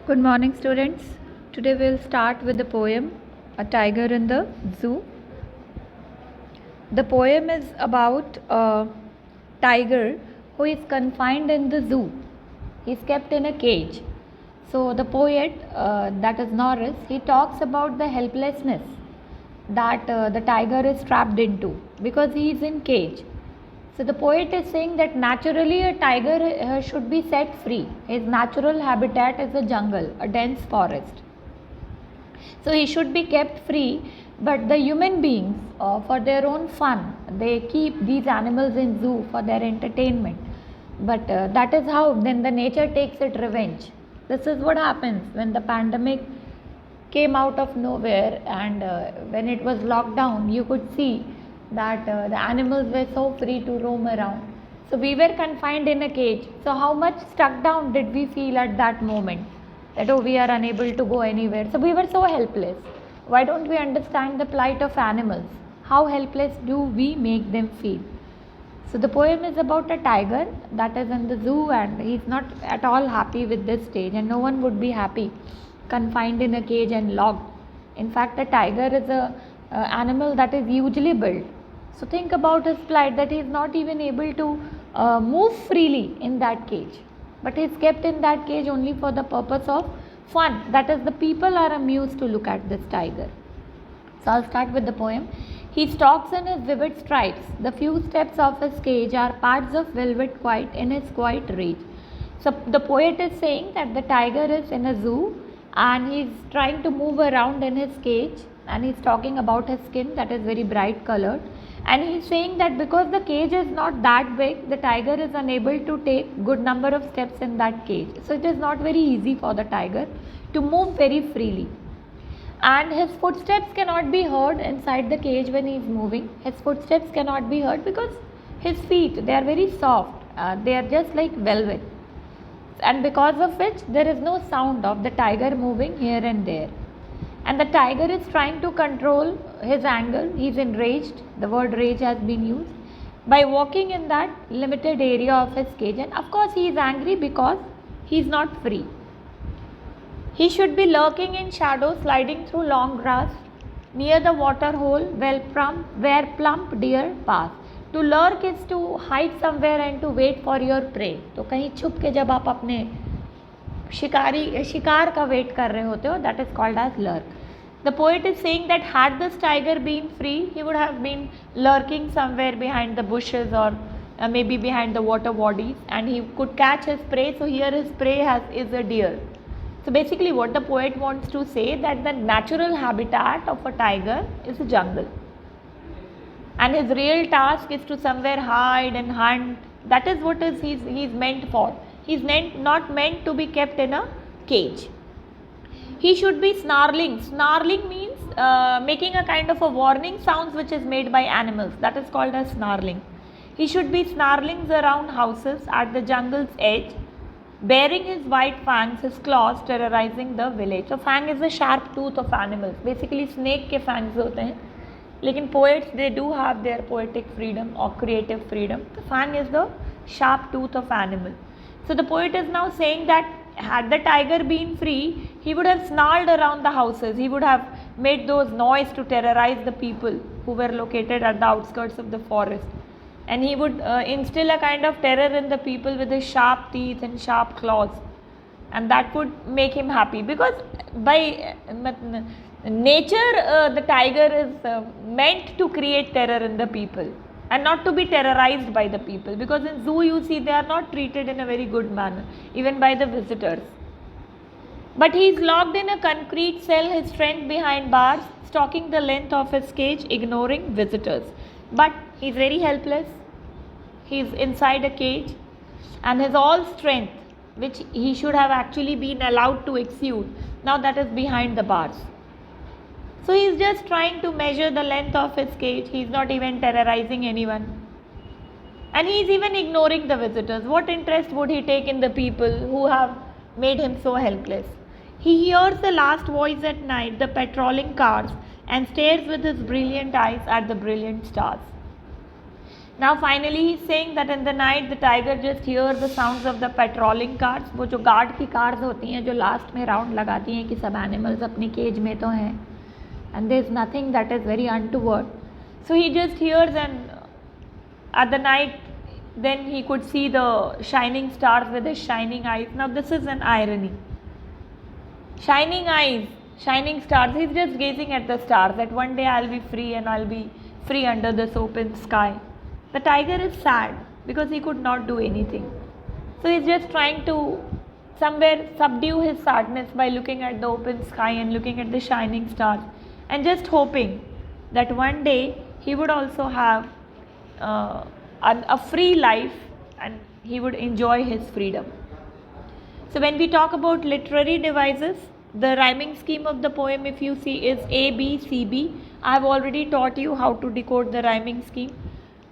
Good morning, students. Today we'll start with the poem A Tiger in the Zoo. The poem is about a tiger who is confined in the zoo. He is kept in a cage. So the poet, that is Norris, he talks about the helplessness that the tiger is trapped into because he is in cage. So the poet is saying that naturally a tiger should be set free. His natural habitat is a jungle, a dense forest. So he should be kept free, but the human beings, for their own fun, they keep these animals in zoo for their entertainment. But that is how then the nature takes its revenge. This is what happens when the pandemic came out of nowhere, and when it was locked down, you could see that the animals were so free to roam around. So we were confined in a cage. So how much stuck down did we feel at that moment? That oh, we are unable to go anywhere. So we were so helpless. Why don't we understand the plight of animals? How helpless do we make them feel? So the poem is about a tiger that is in the zoo, and he's not at all happy with this stage, and no one would be happy confined in a cage and locked. In fact, a tiger is a animal that is hugely built. So think about his plight, that he is not even able to move freely in that cage, but he is kept in that cage only for the purpose of fun. That is, the people are amused to look at this tiger. So I'll start with the poem. He stalks in his vivid stripes. The few steps of his cage are parts of velvet quiet in his quiet rage. So the poet is saying that the tiger is in a zoo and he's trying to move around in his cage, and he's talking about his skin that is very bright colored, and he's saying that because the cage is not that big, the tiger is unable to take good number of steps in that cage. So it is not very easy for the tiger to move very freely, and his footsteps cannot be heard inside the cage when he is moving. His footsteps cannot be heard because his feet, they are very soft, they are just like velvet, and because of which there is no sound of the tiger moving here and there. And the tiger is trying to control his anger. He is enraged, the word rage has been used, by walking in that limited area of his cage, and of course he is angry because he is not free. He should be lurking in shadow, sliding through long grass near the water hole where plump deer pass. To lurk is to hide somewhere and to wait for your prey. तो कहीं छुप के जब आप अपने शिकार का wait कर रहे होते हो, that is called as lurk. The poet is saying that had this tiger been free, he would have been lurking somewhere behind the bushes or maybe behind the water bodies, and he could catch his prey. So here his prey is a deer. So basically what the poet wants to say, that the natural habitat of a tiger is a jungle, and his real task is to somewhere hide and hunt. That is what he's meant for. He's not meant to be kept in a cage. He should be snarling. Snarling means making a kind of a warning sounds which is made by animals. That is called as snarling. He should be snarling around houses at the jungle's edge, bearing his white fangs, his claws, terrorizing the village. So fang is the sharp tooth of animals. Basically snake के fangs होते हैं, लेकिन poets, they do have their poetic freedom or creative freedom. The fang is the sharp tooth of animal. So the poet is now saying that had the tiger been free, he would have snarled around the houses. He would have made those noise to terrorize the people who were located at the outskirts of the forest. And he would instill a kind of terror in the people with his sharp teeth and sharp claws. And that would make him happy, because by nature the tiger is meant to create terror in the people and not to be terrorized by the people, because in zoo you see they are not treated in a very good manner even by the visitors. But he is locked in a concrete cell, his strength behind bars, stalking the length of his cage, ignoring visitors. But he is very helpless. He is inside a cage, and his all strength, which he should have actually been allowed to exude, now that is behind the bars. So he is just trying to measure the length of his cage. He is not even terrorizing anyone. And he is even ignoring the visitors. What interest would he take in the people who have made him so helpless? He hears the last voice at night, the patrolling cars, and stares with his brilliant eyes at the brilliant stars. Now finally he is saying that in the night the tiger just hears the sounds of the patrolling cars. वो जो guard की cars होती हैं जो last में round लगाती हैं कि सब एनिमल्स अपनी केज में तो हैं, and there is nothing that is very untoward. So he just hears, and at the night then he could see the shining stars with his shining eyes. Now this is an irony. Shining eyes, shining stars, he's just gazing at the stars that one day I'll be free and I'll be free under this open sky. The tiger is sad because he could not do anything. So he's just trying to somewhere subdue his sadness by looking at the open sky and looking at the shining stars, and just hoping that one day he would also have a free life and he would enjoy his freedom. So when we talk about literary devices, the rhyming scheme of the poem, if you see, is A, B, C, B. I have already taught you how to decode the rhyming scheme.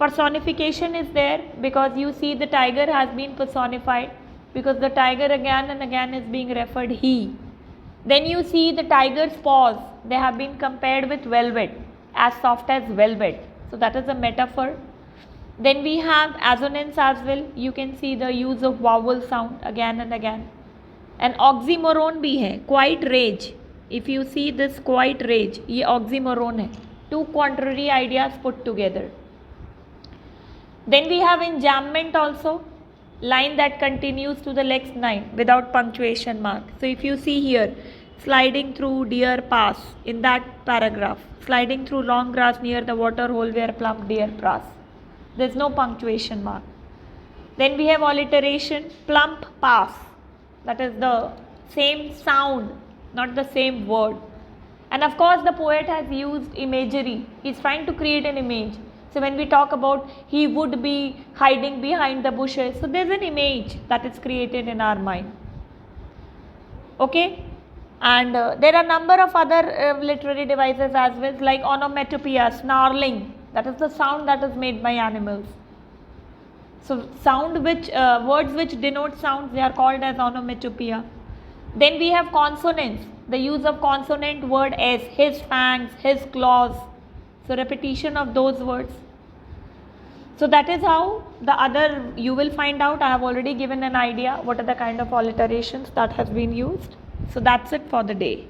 Personification is there because you see the tiger has been personified, because the tiger again and again is being referred he. Then you see the tiger's paws, they have been compared with velvet, as soft as velvet. So that is a metaphor. Then we have assonance as well. You can see the use of vowel sound again and again. And oxymoron भी है, quite rage. If you see this quite rage, ये oxymoron है. Two contrary ideas put together. Then we have enjambment also, line that continues to the next line without punctuation mark. So if you see here, sliding through deer pass, in that paragraph, sliding through long grass near the water hole where plump deer pass. There is no punctuation mark. Then we have alliteration, plump pass, that is the same sound, not the same word. And of course the poet has used imagery. He is trying to create an image. So when we talk about he would be hiding behind the bushes, so there is an image that is created in our mind. Okay, and there are a number of other literary devices as well, like onomatopoeia, snarling, that is the sound that is made by animals. So sound which words which denote sounds, they are called as onomatopoeia. Then we have consonants, the use of consonant word as his fangs, his claws. So repetition of those words. So that is how the other, you will find out. I have already given an idea what are the kind of alliterations that has been used. So that's it for the day.